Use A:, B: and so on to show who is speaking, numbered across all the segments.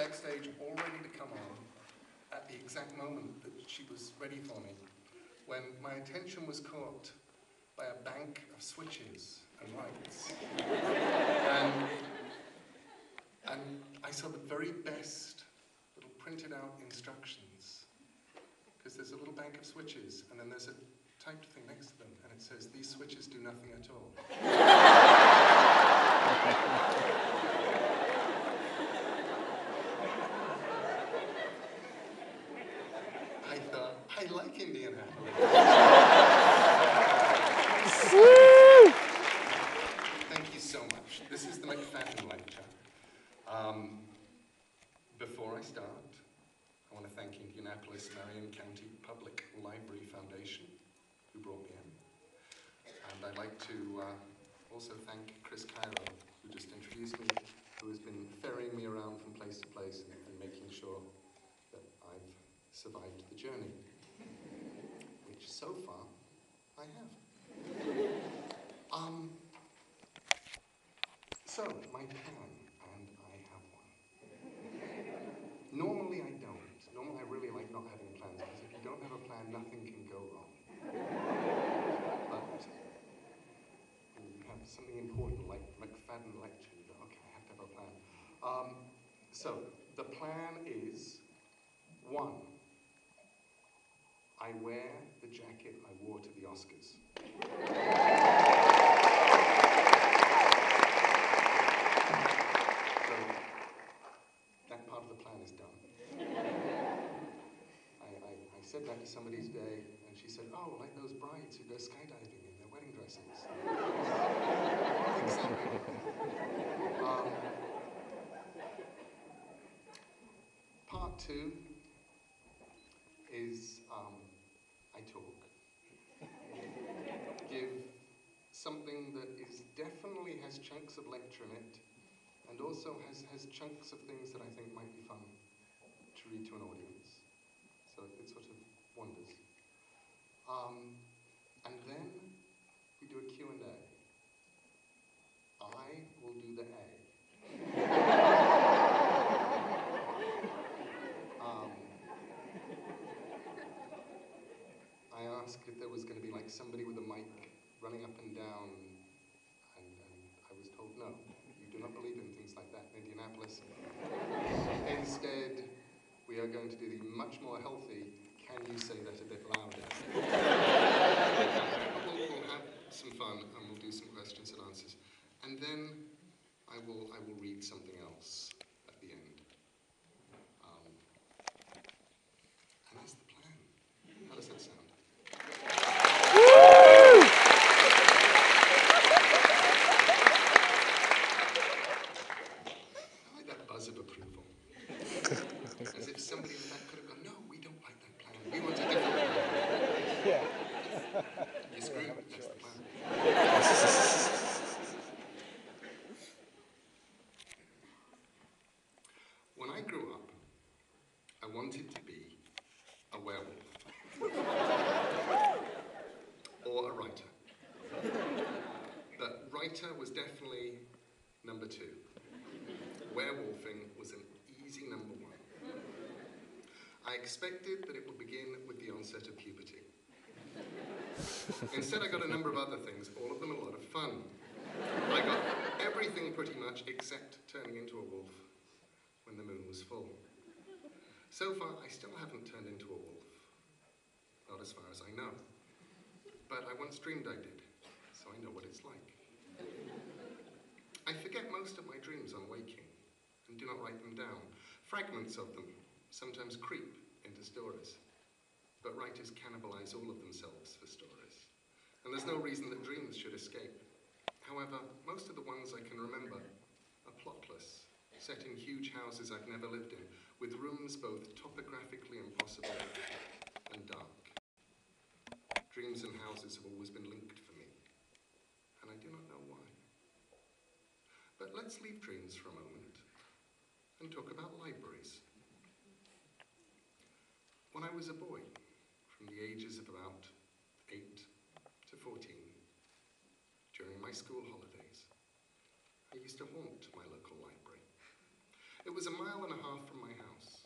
A: backstage all ready to come on at the exact moment that she was ready for me, when my attention was caught by a bank of switches and lights. and I saw the very best little printed out instructions, because there's a little bank of switches and then there's a typed thing next to them and it says, these switches do nothing at all. I thought, I like Indianapolis. Thank you so much. This is the McFadden lecture. Before I start, I want to thank Indianapolis Marion County Public Library Foundation, who brought me in. And I'd like to also thank Chris Cairo, who just introduced me, who has been ferrying me around from place to place and making sure that I've survived the journey, which so far I have. So, my plan, and I have one. Normally I don't. Normally I really like not having plans, because if you don't have a plan, nothing can go wrong. But when you have something important like McFadden lecture, you go, okay, I have to have a plan. So, the plan is, 1, I wear the jacket I wore to the Oscars. So, that part of the plan is done. I said that to somebody today, and she said, oh, like those brides who go skydiving in their wedding dresses. Exactly. Part 2 is I talk. Give something that is definitely has chunks of lecture in it, and also has chunks of things that I think might be fun to read to an audience. So it sort of wanders. And then we do a Q&A. I will do the A. I asked if there was going to be like somebody with a mic running up and down, and I was told no. You do not believe in things like that in Indianapolis. Instead, we are going to do the much more healthy, can you say that a bit louder? We'll have some fun and we'll do some questions and answers. And then I will read something else at the end. And that's the plan. How does that sound? I like that buzz of approval. As if somebody in the back could have gone, no, we don't like that plan. We want a different plan. Yeah. You screwed? That's the plan. When I grew up, I wanted to be a werewolf. Or a writer. But writer was definitely number 2. Werewolfing was an easy number 1. I expected that it would begin with the onset of puberty. Instead, I got a number of other things, all of them a lot of fun. I got everything pretty much except turning into a wolf when the moon was full. So far, I still haven't turned into a wolf. Not as far as I know. But I once dreamed I did, so I know what it's like. I forget most of my dreams on waking and do not write them down. Fragments of them sometimes creep into stories, but writers cannibalize all of themselves for stories. And there's no reason that dreams should escape. However, most of the ones I can remember are plotless, set in huge houses I've never lived in, with rooms both topographically impossible and dark. Dreams and houses have always been linked for me, and I do not know why. But let's leave dreams for a moment and talk about libraries. When I was a boy, from the ages of about 8 to 14, during my school holidays, I used to haunt my local library. It was 1.5 miles from my house,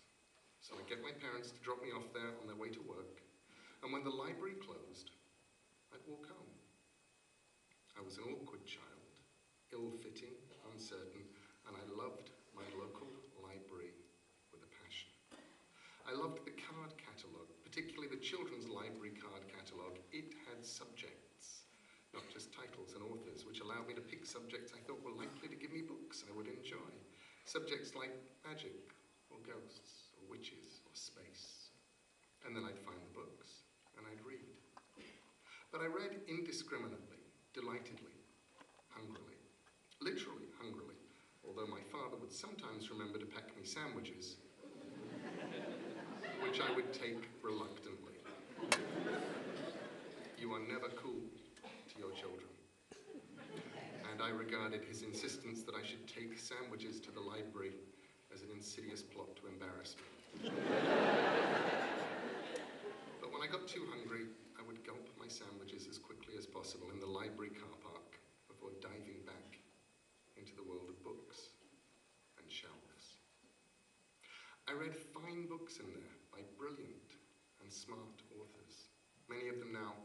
A: so I'd get my parents to drop me off there on their way to work, and when the library closed, I'd walk home. I was an awkward child, ill-fitting, uncertain, and I loved my local library with a passion. I loved the card catalogue, particularly the children's library card catalogue. It had subjects, not just titles and authors, which allowed me to pick subjects I thought were likely to give me books I would enjoy. Subjects like magic, or ghosts, or witches, or space. And then I'd find the books, and I'd read. But I read indiscriminately, delightedly, hungrily. Literally hungrily, although my father would sometimes remember to pack me sandwiches, which I would take reluctantly. You are never cool to your children. And I regarded his insistence that I should take sandwiches to the library as an insidious plot to embarrass me. But when I got too hungry, I would gulp my sandwiches as quickly as possible in the library car park before diving back into the world of books and shelves. I read fine books in there by brilliant and smart authors, many of them now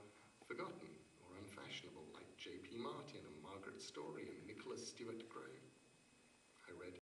A: forgotten or unfashionable, like J.P. Martin and Margaret Story and Nicholas Stewart Gray.